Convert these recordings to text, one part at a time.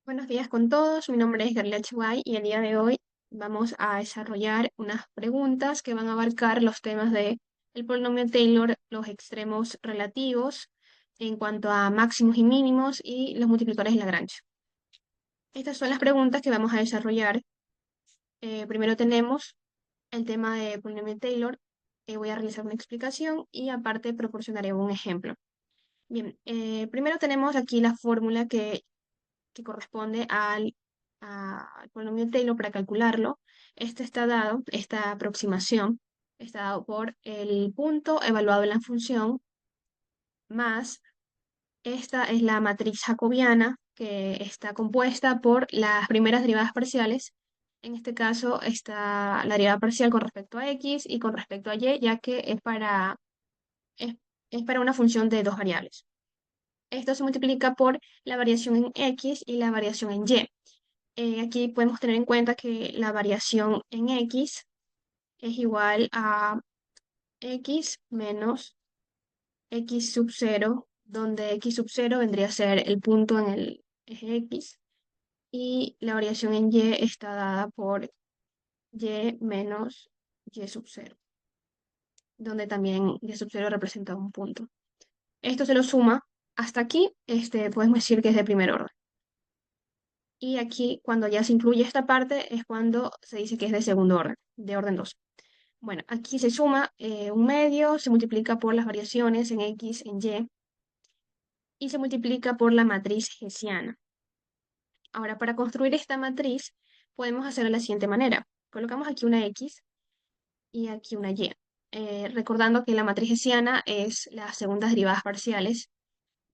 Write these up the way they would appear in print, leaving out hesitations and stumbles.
Buenos días con todos, mi nombre es Garlia Chuay y el día de hoy vamos a desarrollar unas preguntas que van a abarcar los temas de el polinomio Taylor, los extremos relativos en cuanto a máximos y mínimos y los multiplicadores de Lagrange. Estas son las preguntas que vamos a desarrollar. Primero tenemos el tema de polinomio Taylor. Voy a realizar una explicación y aparte proporcionaré un ejemplo. Bien, primero tenemos aquí la fórmula que corresponde al polinomio Taylor para calcularlo. Este está dado, esta aproximación está dado por el punto evaluado en la función más esta es la matriz jacobiana que está compuesta por las primeras derivadas parciales. En este caso está la derivada parcial con respecto a x y con respecto a y, ya que es, es para una función de dos variables. Esto se multiplica por la variación en x y la variación en y. Aquí podemos tener en cuenta que la variación en x es igual a x menos x sub 0, donde x sub 0 vendría a ser el punto en el eje x, y la variación en y está dada por y menos y sub 0, donde también y sub 0 representa un punto. Esto se lo suma hasta aquí, podemos decir que es de primer orden. Y aquí, cuando ya se incluye esta parte, es cuando se dice que es de segundo orden, de orden 2. Bueno, aquí se suma un medio, se multiplica por las variaciones en x, en y se multiplica por la matriz hessiana. Ahora, para construir esta matriz, podemos hacerlo de la siguiente manera. Colocamos aquí una x y aquí una y. Recordando que la matriz hessiana es las segundas derivadas parciales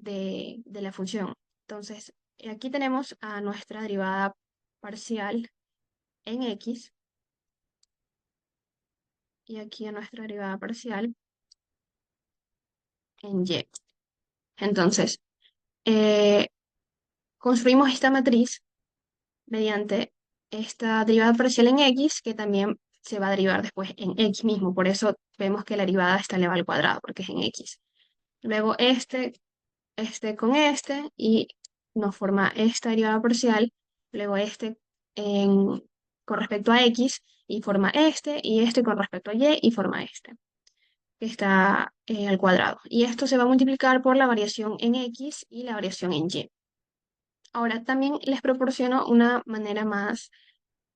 de la función. Entonces, aquí tenemos a nuestra derivada parcial en x y aquí a nuestra derivada parcial en y. Entonces, eh, construimos esta matriz mediante esta derivada parcial en x, que también se va a derivar después en x mismo. Por eso vemos que la derivada está elevada al cuadrado, porque es en x. Luego este con este, y nos forma esta derivada parcial. Luego en, con respecto a x, y forma y este con respecto a y forma que está al cuadrado. Y esto se va a multiplicar por la variación en x y la variación en y. Ahora, también les proporciono una manera más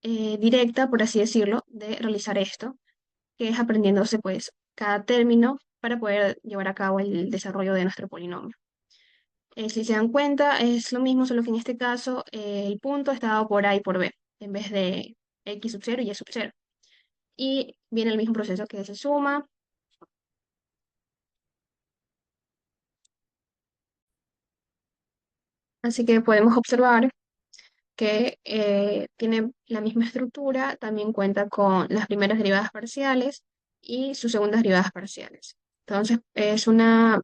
directa, por así decirlo, de realizar esto, que es aprendiéndose pues cada término para poder llevar a cabo el desarrollo de nuestro polinomio. Si se dan cuenta, es lo mismo, solo que en este caso el punto está dado por A y por B, en vez de x sub 0 y y sub 0. Y viene el mismo proceso que se suma. Así que podemos observar que tiene la misma estructura, también cuenta con las primeras derivadas parciales y sus segundas derivadas parciales. Entonces, es una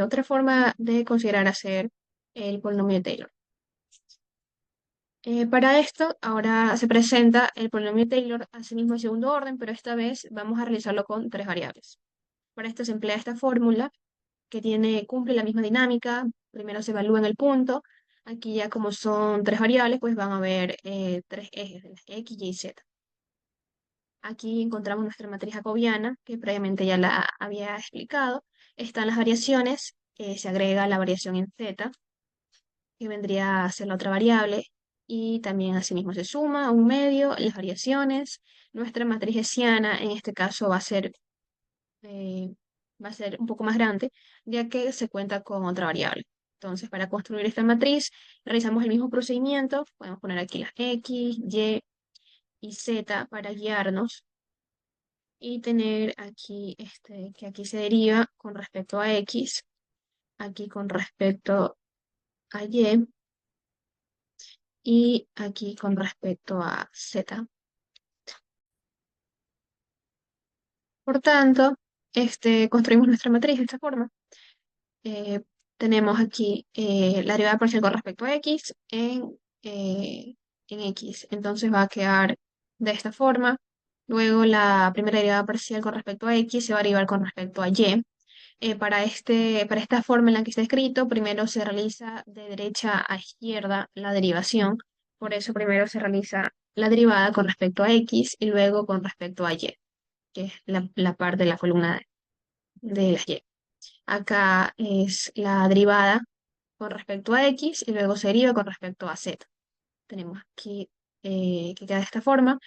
otra forma de considerar hacer el polinomio de Taylor. Para esto, ahora se presenta el polinomio Taylor asimismo en segundo orden, pero esta vez vamos a realizarlo con tres variables. Para esto se emplea esta fórmula que cumple la misma dinámica. Primero se evalúa en el punto. Aquí ya como son tres variables, pues van a haber tres ejes, de las x, y, z. Aquí encontramos nuestra matriz jacobiana, que previamente ya la había explicado. Están las variaciones, se agrega la variación en z, que vendría a ser la otra variable, y también asimismo se suma un medio, las variaciones. Nuestra matriz hessiana en este caso eh, va a ser un poco más grande, ya que se cuenta con otra variable. Entonces, para construir esta matriz, realizamos el mismo procedimiento. Podemos poner aquí las x, y z para guiarnos y tener aquí que aquí se deriva con respecto a x, aquí con respecto a y aquí con respecto a z. Por tanto, construimos nuestra matriz de esta forma. eh, Tenemos aquí la derivada parcial con respecto a x en x. Entonces va a quedar de esta forma. Luego la primera derivada parcial con respecto a x se va a derivar con respecto a y. Para esta forma en la que está escrito, primero se realiza de derecha a izquierda la derivación. Por eso primero se realiza la derivada con respecto a x y luego con respecto a y, que es la parte de la columna de las y. Acá es la derivada con respecto a x y luego se deriva con respecto a z. Tenemos aquí que queda de esta forma.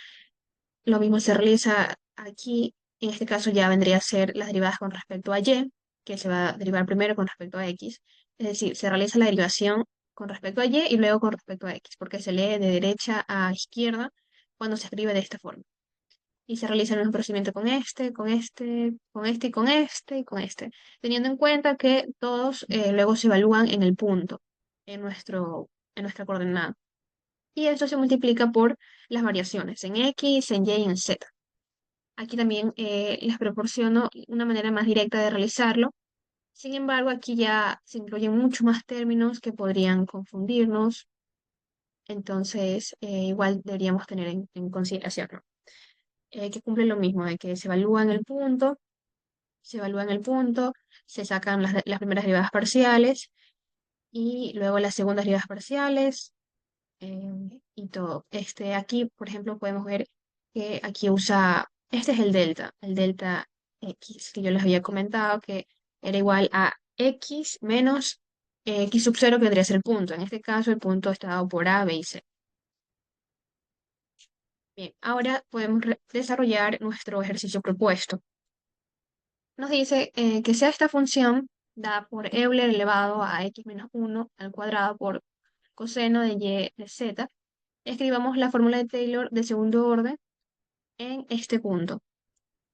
Lo mismo se realiza aquí. En este caso ya vendría a ser las derivadas con respecto a y, que se va a derivar primero con respecto a x. Es decir, se realiza la derivación con respecto a y y luego con respecto a x, porque se lee de derecha a izquierda cuando se escribe de esta forma. Y se realiza el mismo procedimiento con este, con este, con este y con este y con este, teniendo en cuenta que todos luego se evalúan en el punto, en nuestra coordenada. Y esto se multiplica por las variaciones en x, en y y en z. Aquí también les proporciono una manera más directa de realizarlo. Sin embargo, aquí ya se incluyen muchos más términos que podrían confundirnos. Entonces, igual deberíamos tener en consideración, ¿no? Que cumple lo mismo, de que se evalúa en el punto, se evalúa en el punto, se sacan las primeras derivadas parciales y luego las segundas derivadas parciales, y todo. Aquí, por ejemplo, podemos ver que aquí usa, este es el delta x, que yo les había comentado que era igual a x menos x sub 0, que vendría a ser el punto. En este caso, el punto está dado por a, b y c. Bien, ahora podemos desarrollar nuestro ejercicio propuesto. Nos dice que sea esta función dada por Euler elevado a x menos 1 al cuadrado por coseno de y de z. Escribamos la fórmula de Taylor de segundo orden en este punto.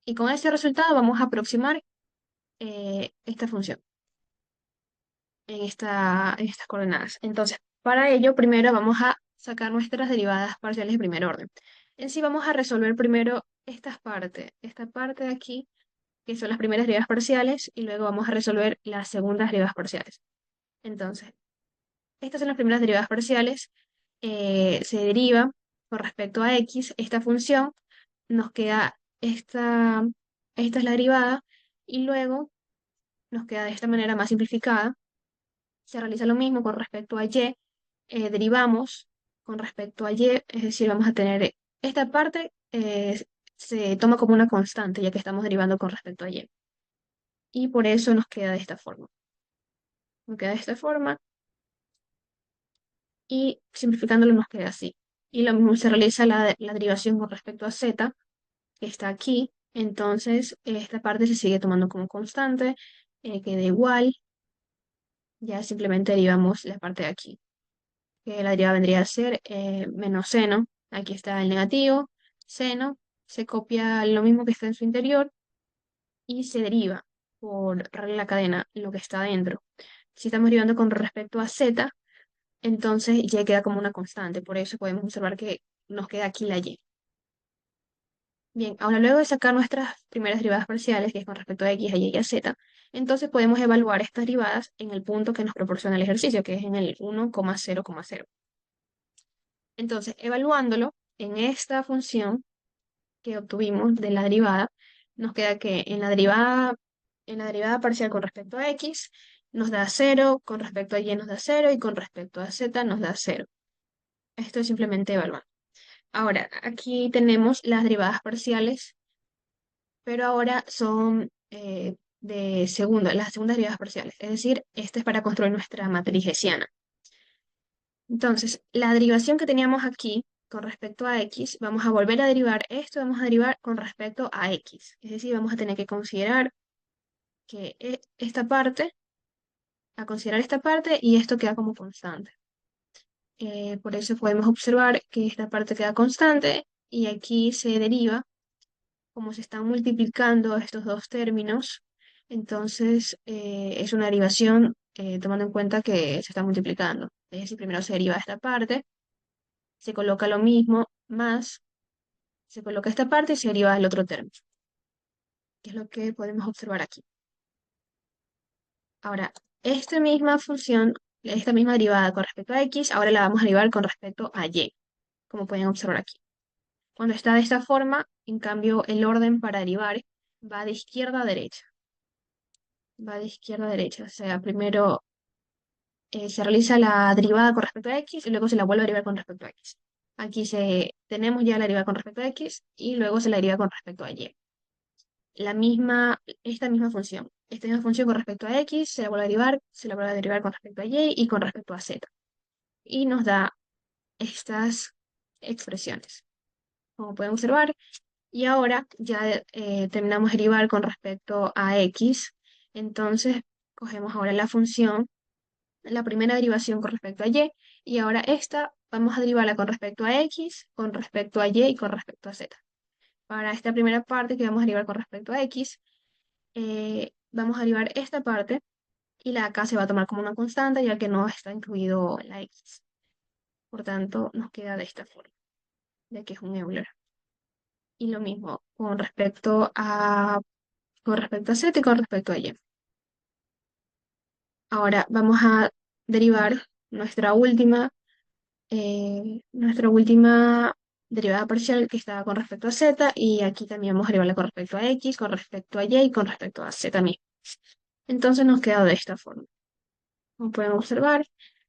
Y con este resultado vamos a aproximar esta función en estas coordenadas. Entonces, para ello, primero vamos a sacar nuestras derivadas parciales de primer orden. En sí vamos a resolver primero esta parte de aquí, que son las primeras derivadas parciales, y luego vamos a resolver las segundas derivadas parciales. Entonces, estas son las primeras derivadas parciales. Se deriva con respecto a x esta función, nos queda esta es la derivada, y luego nos queda de esta manera más simplificada. Se realiza lo mismo con respecto a y, derivamos con respecto a y, es decir, vamos a tener esta parte, se toma como una constante, ya que estamos derivando con respecto a y. Y por eso nos queda de esta forma. Nos queda de esta forma, y simplificándolo nos queda así. Y lo mismo se realiza la derivación con respecto a z, que está aquí. Entonces, esta parte se sigue tomando como constante, queda igual. Ya simplemente derivamos la parte de aquí, que la derivada vendría a ser menos seno. Aquí está el negativo, seno, se copia lo mismo que está en su interior y se deriva por regla de la cadena lo que está adentro. Si estamos derivando con respecto a z, entonces y queda como una constante, por eso podemos observar que nos queda aquí la y. Bien, ahora luego de sacar nuestras primeras derivadas parciales, que es con respecto a x, a y y a z, entonces podemos evaluar estas derivadas en el punto que nos proporciona el ejercicio, que es en el 1,0,0. Entonces, evaluándolo en esta función que obtuvimos de la derivada, nos queda que en la derivada parcial con respecto a x nos da 0, con respecto a y nos da 0 y con respecto a z nos da 0. Esto es simplemente evaluar. Ahora, aquí tenemos las derivadas parciales, pero ahora son las segundas derivadas parciales. Es decir, este es para construir nuestra matriz hessiana. Entonces, la derivación que teníamos aquí con respecto a x, vamos a volver a derivar esto, vamos a derivar con respecto a x. Es decir, vamos a tener que considerar que considerar esta parte y esto queda como constante. Por eso podemos observar que esta parte queda constante y aquí se deriva, como se están multiplicando estos dos términos, entonces es una derivación tomando en cuenta que se está multiplicando. Es decir, primero se deriva esta parte, se coloca lo mismo, más, se coloca esta parte y se deriva el otro término, que es lo que podemos observar aquí. Ahora, esta misma función, esta misma derivada con respecto a x, ahora la vamos a derivar con respecto a y, como pueden observar aquí. Cuando está de esta forma, en cambio, el orden para derivar va de izquierda a derecha. va de izquierda a derecha. O sea, primero se realiza la derivada con respecto a x y luego se la vuelve a derivar con respecto a x. Aquí tenemos ya la derivada con respecto a x y luego se la deriva con respecto a y. Esta misma función. Esta misma función con respecto a x se la vuelve a derivar, se la vuelve a derivar con respecto a y con respecto a z. Y nos da estas expresiones, como pueden observar. Y ahora ya terminamos de derivar con respecto a x. Entonces, cogemos ahora la función, la primera derivación con respecto a y ahora esta vamos a derivarla con respecto a x, con respecto a y con respecto a z. Para esta primera parte que vamos a derivar con respecto a x, vamos a derivar esta parte y la acá se va a tomar como una constante ya que no está incluido la x. Por tanto, nos queda de esta forma, de que es un Euler. Y lo mismo con respecto a z y con respecto a y. Ahora vamos a derivar nuestra última derivada parcial que estaba con respecto a z y aquí también vamos a derivarla con respecto a x, con respecto a y y con respecto a z también. Entonces nos queda de esta forma, como pueden observar.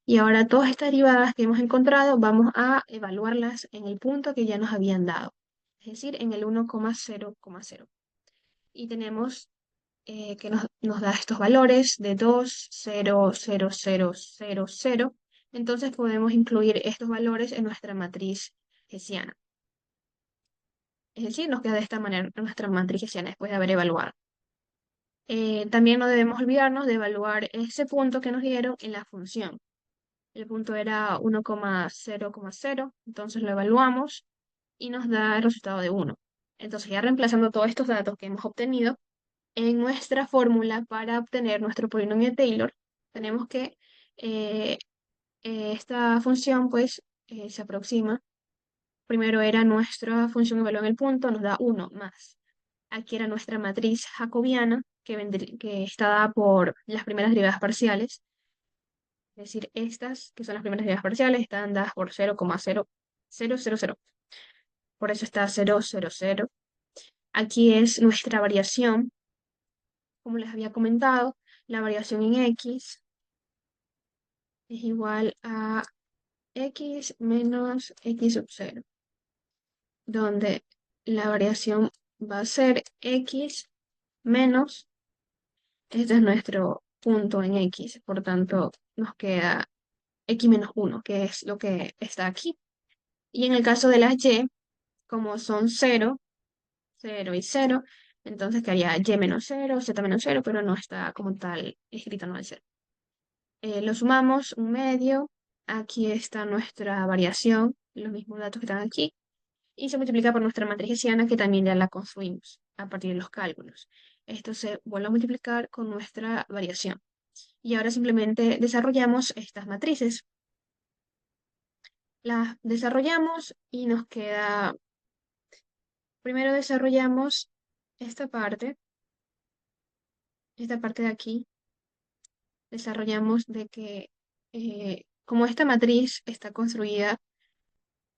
Y ahora todas estas derivadas que hemos encontrado vamos a evaluarlas en el punto que ya nos habían dado, es decir, en el 1,0,0. Y tenemos que nos da estos valores de 2, 0, 0, 0, 0, 0. Entonces podemos incluir estos valores en nuestra matriz hessiana. Es decir, nos queda de esta manera nuestra matriz hessiana después de haber evaluado. También no debemos olvidarnos de evaluar ese punto que nos dieron en la función. El punto era 1,0,0, entonces lo evaluamos y nos da el resultado de 1. Entonces ya reemplazando todos estos datos que hemos obtenido, en nuestra fórmula para obtener nuestro polinomio de Taylor, tenemos que eh, esta función pues se aproxima. Primero era nuestra función evaluada en el punto, nos da 1 más. Aquí era nuestra matriz jacobiana, que está dada por las primeras derivadas parciales. Es decir, estas, que son las primeras derivadas parciales, están dadas por 0,0000. Por eso está 0,00. Aquí es nuestra variación, como les había comentado, la variación en x es igual a x menos x sub 0, donde la variación va a ser x menos, este es nuestro punto en x, por tanto nos queda x menos 1, que es lo que está aquí. Y en el caso de las y, como son 0, 0 y 0, entonces quedaría y menos 0, z menos 0, pero no está como tal escrito, no es 0. Lo sumamos, un medio, aquí está nuestra variación, los mismos datos que están aquí, y se multiplica por nuestra matriz hessiana que también ya la construimos a partir de los cálculos. Esto se vuelve a multiplicar con nuestra variación. Y ahora simplemente desarrollamos estas matrices. Las desarrollamos y nos queda, primero desarrollamos esta parte de aquí, desarrollamos de que como esta matriz está construida,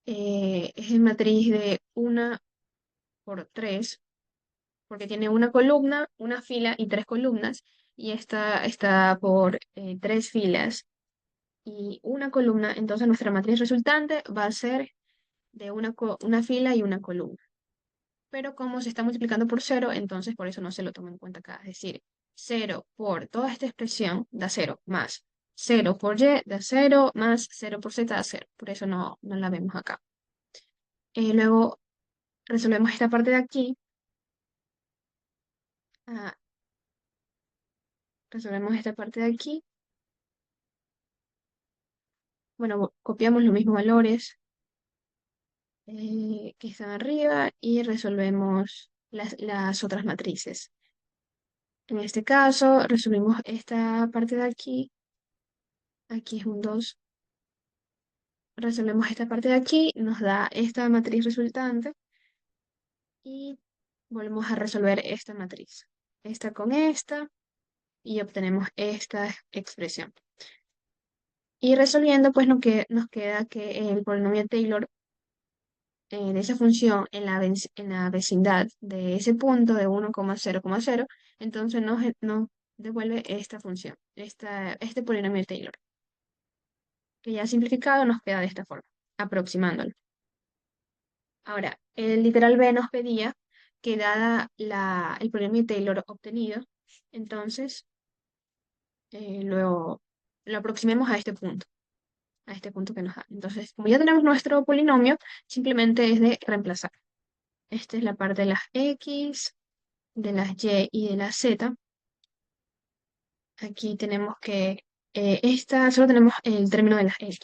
es en matriz de 1 por 3, porque tiene una columna, una fila y 3 columnas, y esta está por 3 filas y una columna, entonces nuestra matriz resultante va a ser de una fila y una columna. Pero como se está multiplicando por 0, entonces por eso no se lo toma en cuenta acá. Es decir, 0 por toda esta expresión da 0, más 0 por y da 0, más 0 por z da 0. Por eso no la vemos acá. Luego resolvemos esta parte de aquí. Ah, resolvemos esta parte de aquí. Bueno, copiamos los mismos valores que están arriba y resolvemos las otras matrices. En este caso, resolvimos esta parte de aquí. Aquí es un 2. Resolvemos esta parte de aquí, nos da esta matriz resultante y volvemos a resolver esta matriz. Esta con esta y obtenemos esta expresión. Y resolviendo, pues nos queda que el polinomio Taylor de esa función en la vecindad de ese punto de 1,0,0, entonces devuelve esta función, este polinomio de Taylor, que ya simplificado nos queda de esta forma, aproximándolo. Ahora, el literal B nos pedía que dada el polinomio de Taylor obtenido, entonces lo aproximemos a este punto que nos da. Entonces, como ya tenemos nuestro polinomio, simplemente es de reemplazar. Esta es la parte de las X, de las Y y de las Z. Aquí tenemos que, solo tenemos el término de las X.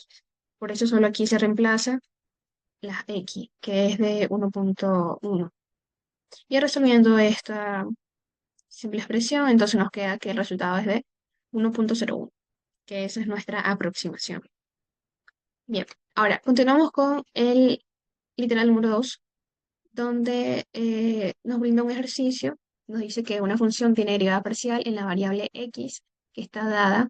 Por eso solo aquí se reemplaza las X, que es de 1.1. Y resolviendo esta simple expresión, entonces nos queda que el resultado es de 1.01, que esa es nuestra aproximación. Bien, ahora continuamos con el literal número 2, donde nos brinda un ejercicio, nos dice que una función tiene derivada parcial en la variable x que está dada,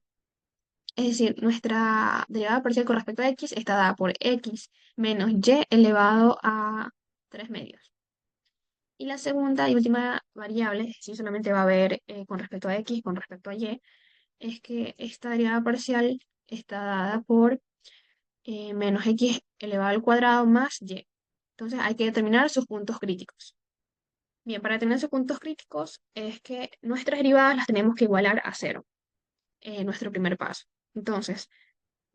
es decir, nuestra derivada parcial con respecto a x está dada por x menos y elevado a 3 medios. Y la segunda y última variable, es decir, solamente va a haber con respecto a x, con respecto a y, es que esta derivada parcial está dada por menos x elevado al cuadrado más y. Entonces hay que determinar sus puntos críticos. Bien, para determinar sus puntos críticos es que nuestras derivadas las tenemos que igualar a cero, nuestro primer paso. Entonces,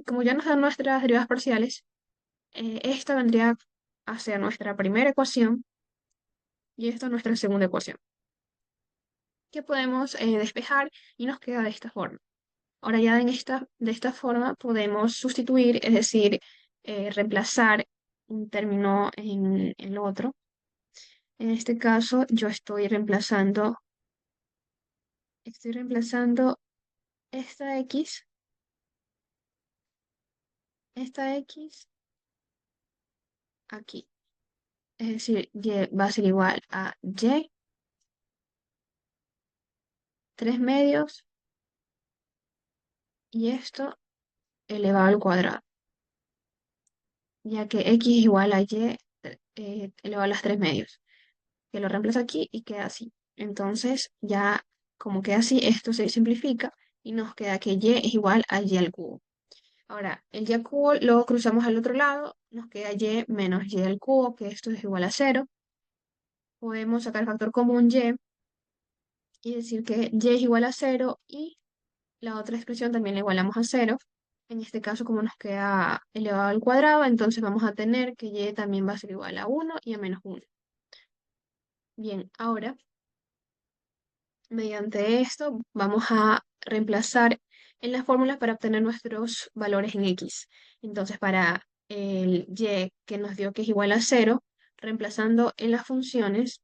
como ya nos dan nuestras derivadas parciales, esta vendría a ser nuestra primera ecuación y esta nuestra segunda ecuación, que podemos despejar y nos queda de esta forma. Ahora ya de esta forma podemos sustituir, es decir, reemplazar un término en el otro. En este caso, yo estoy reemplazando esta X, esta X aquí. Es decir, Y va a ser igual a Y, 3 medios, y esto elevado al cuadrado, ya que X es igual a Y elevado a las 3 medios, que lo reemplazo aquí y queda así. Entonces, ya como queda así, esto se simplifica y nos queda que Y es igual a Y al cubo. Ahora, el Y al cubo lo cruzamos al otro lado, nos queda Y menos Y al cubo, que esto es igual a cero. Podemos sacar el factor común y decir que Y es igual a cero y la otra expresión también la igualamos a cero. En este caso, como nos queda elevado al cuadrado, entonces vamos a tener que Y también va a ser igual a 1 y a menos 1. Bien, ahora, mediante esto, vamos a reemplazar en las fórmulas para obtener nuestros valores en X. Entonces, para el Y que nos dio que es igual a cero, reemplazando en las funciones,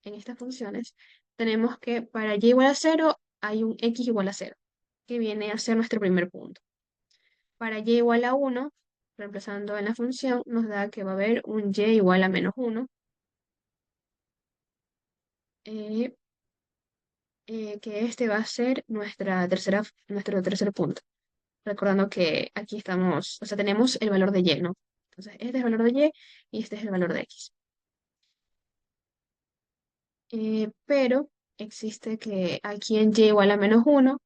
en estas funciones, tenemos que para Y igual a cero hay un X igual a cero, que viene a ser nuestro primer punto. Para Y igual a 1, reemplazando en la función, nos da que va a haber un Y igual a menos 1, eh, que este va a ser nuestro tercer punto. Recordando que aquí estamos, o sea, tenemos el valor de Y, ¿no? Entonces, este es el valor de Y y este es el valor de X. Pero existe que aquí en Y igual a menos 1,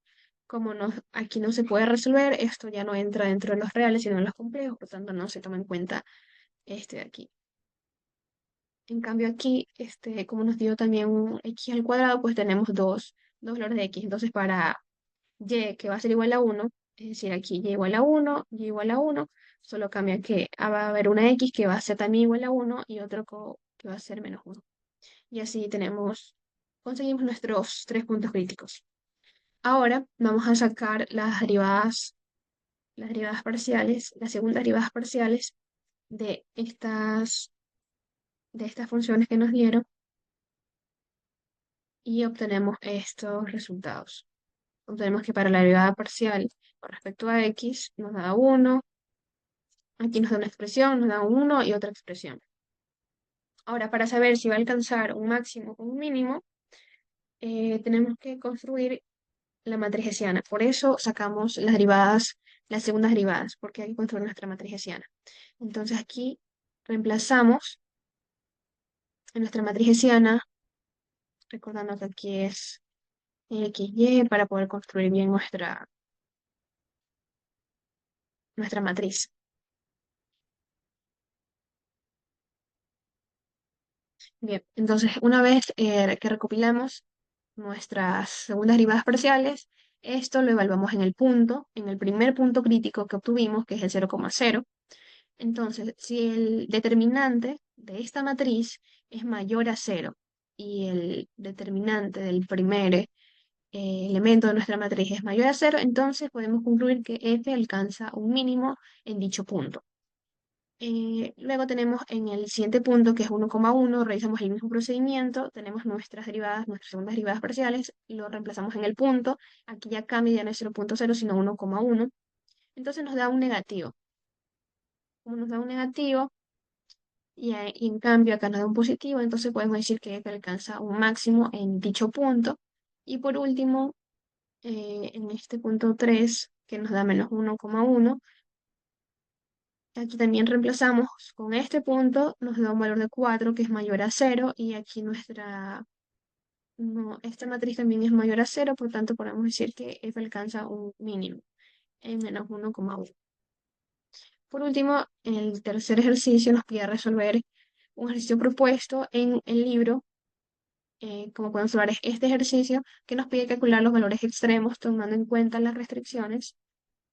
como aquí no se puede resolver, esto ya no entra dentro de los reales, sino en los complejos, por tanto no se toma en cuenta este de aquí. En cambio aquí, como nos dio también un X al cuadrado, pues tenemos dos valores de X. Entonces para Y, que va a ser igual a 1, es decir, aquí Y igual a 1, Y igual a 1, solo cambia que va a haber una X que va a ser también igual a 1 y otro que va a ser menos 1. Y así conseguimos nuestros tres puntos críticos. Ahora vamos a sacar las derivadas parciales, las segundas derivadas parciales de estas funciones que nos dieron y obtenemos estos resultados. Obtenemos que para la derivada parcial con respecto a x nos da 1, aquí nos da una expresión, nos da un 1 y otra expresión. Ahora, para saber si va a alcanzar un máximo o un mínimo, tenemos que construir la matriz hessiana. Por eso sacamos las segundas derivadas, porque hay que construir nuestra matriz hessiana. Entonces aquí reemplazamos en nuestra matriz hessiana, recordando que aquí es X, Y para poder construir bien nuestra matriz. Bien, entonces una vez que recopilamos nuestras segundas derivadas parciales, esto lo evaluamos en el primer punto crítico que obtuvimos, que es el 0,0. Entonces, si el determinante de esta matriz es mayor a 0 y el determinante del primer elemento de nuestra matriz es mayor a 0, entonces podemos concluir que f alcanza un mínimo en dicho punto. Luego tenemos en el siguiente punto, que es 1,1, realizamos el mismo procedimiento, tenemos nuestras derivadas, nuestras segundas derivadas parciales, lo reemplazamos en el punto, aquí ya cambia, ya no es 0,0, sino 1,1, entonces nos da un negativo. Como nos da un negativo, y en cambio acá nos da un positivo, entonces podemos decir que f alcanza un máximo en dicho punto. Y por último, en este punto 3, que nos da menos 1,1, aquí también reemplazamos con este punto, nos da un valor de 4 que es mayor a 0 y aquí no, esta matriz también es mayor a 0, por tanto podemos decir que f alcanza un mínimo en menos 1,1. Por último, el tercer ejercicio nos pide resolver un ejercicio propuesto en el libro. Como podemos observar, es este ejercicio que nos pide calcular los valores extremos tomando en cuenta las restricciones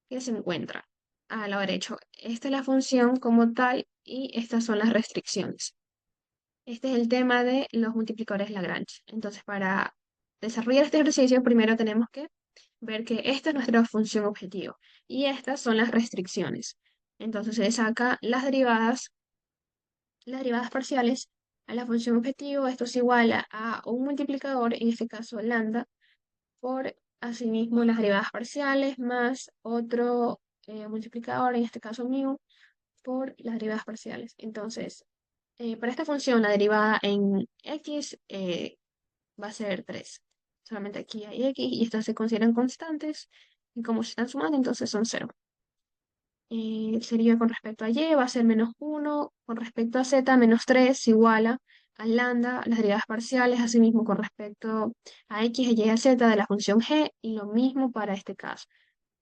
que se encuentran a lado derecho. Esta es la función como tal y estas son las restricciones. Este es el tema de los multiplicadores Lagrange. Entonces, para desarrollar este ejercicio, primero tenemos que ver que esta es nuestra función objetivo y estas son las restricciones. Entonces, se le saca las derivadas parciales a la función objetivo. Esto es igual a un multiplicador, en este caso lambda, por asimismo las derivadas parciales más otro multiplicador, en este caso mu, por las derivadas parciales. Entonces, para esta función, la derivada en x va a ser 3. Solamente aquí hay x y estas se consideran constantes. Y como se están sumando, entonces son 0. Sería con respecto a y, va a ser menos 1. Con respecto a z, menos 3 igual a lambda, las derivadas parciales. Asimismo, con respecto a x, y a z de la función g. Y lo mismo para este caso,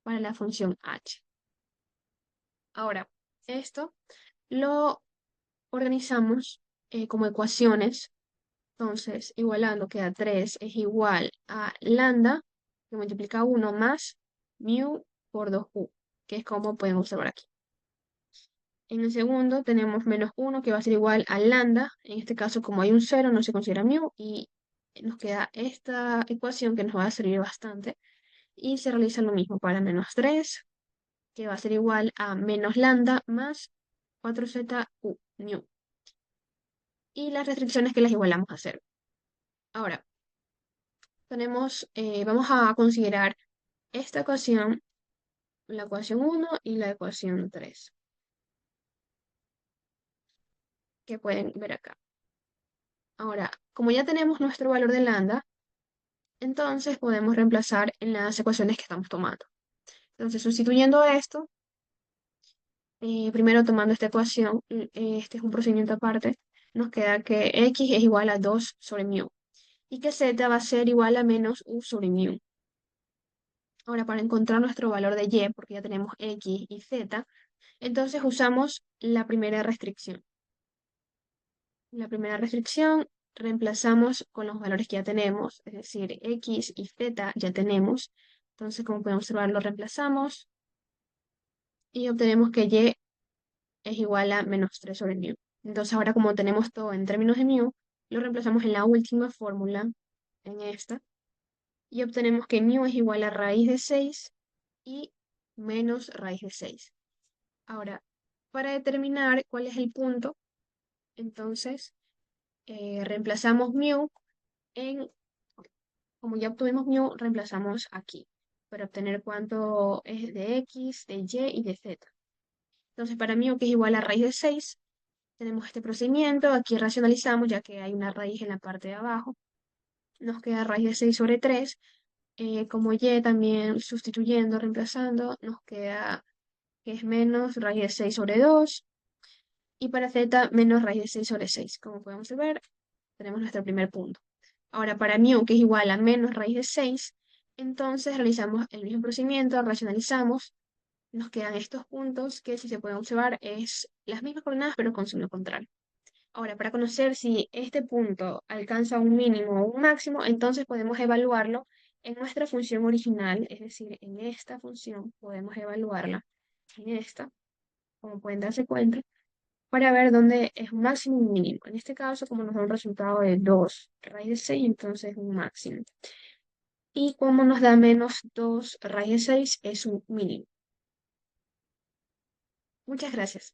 para la función h. Ahora, esto lo organizamos como ecuaciones. Entonces, igualando queda 3 es igual a lambda, que multiplica 1 más mu por 2u, que es como podemos observar aquí. En el segundo tenemos menos 1, que va a ser igual a lambda. En este caso, como hay un 0, no se considera mu. Y nos queda esta ecuación que nos va a servir bastante. Y se realiza lo mismo para menos 3, que va a ser igual a menos lambda más 4zu, mu. Y las restricciones que las igualamos a 0. Ahora, vamos a considerar esta ecuación, la ecuación 1 y la ecuación 3, que pueden ver acá. Ahora, como ya tenemos nuestro valor de lambda, entonces podemos reemplazar en las ecuaciones que estamos tomando. Entonces, sustituyendo esto, primero tomando esta ecuación, este es un procedimiento aparte, nos queda que x es igual a 2 sobre mu y que z va a ser igual a menos u sobre mu. Ahora, para encontrar nuestro valor de y, porque ya tenemos x y z, entonces usamos la primera restricción. La primera restricción reemplazamos con los valores que ya tenemos, es decir, x y z ya tenemos. Entonces, como podemos observar, lo reemplazamos y obtenemos que y es igual a menos 3 sobre mu. Entonces, ahora como tenemos todo en términos de mu, lo reemplazamos en la última fórmula, en esta, y obtenemos que mu es igual a raíz de 6 y menos raíz de 6. Ahora, para determinar cuál es el punto, entonces reemplazamos mu en, como ya obtuvimos mu, reemplazamos aquí para obtener cuánto es de x, de y y de z. Entonces, para mu, que es igual a raíz de 6, tenemos este procedimiento. Aquí racionalizamos, ya que hay una raíz en la parte de abajo. Nos queda raíz de 6 sobre 3. Como y también sustituyendo, reemplazando, nos queda que es menos raíz de 6 sobre 2. Y para z, menos raíz de 6 sobre 6. Como podemos ver, tenemos nuestro primer punto. Ahora, para mu, que es igual a menos raíz de 6, entonces realizamos el mismo procedimiento, racionalizamos, nos quedan estos puntos que, si se pueden observar, es las mismas coordenadas pero con signo contrario. Ahora, para conocer si este punto alcanza un mínimo o un máximo, entonces podemos evaluarlo en nuestra función original, es decir, en esta función podemos evaluarla en esta, como pueden darse cuenta, para ver dónde es un máximo y un mínimo. En este caso, como nos da un resultado de 2 raíz de 6, entonces es un máximo. Y como nos da menos 2 raíz de 6, es un mínimo. Muchas gracias.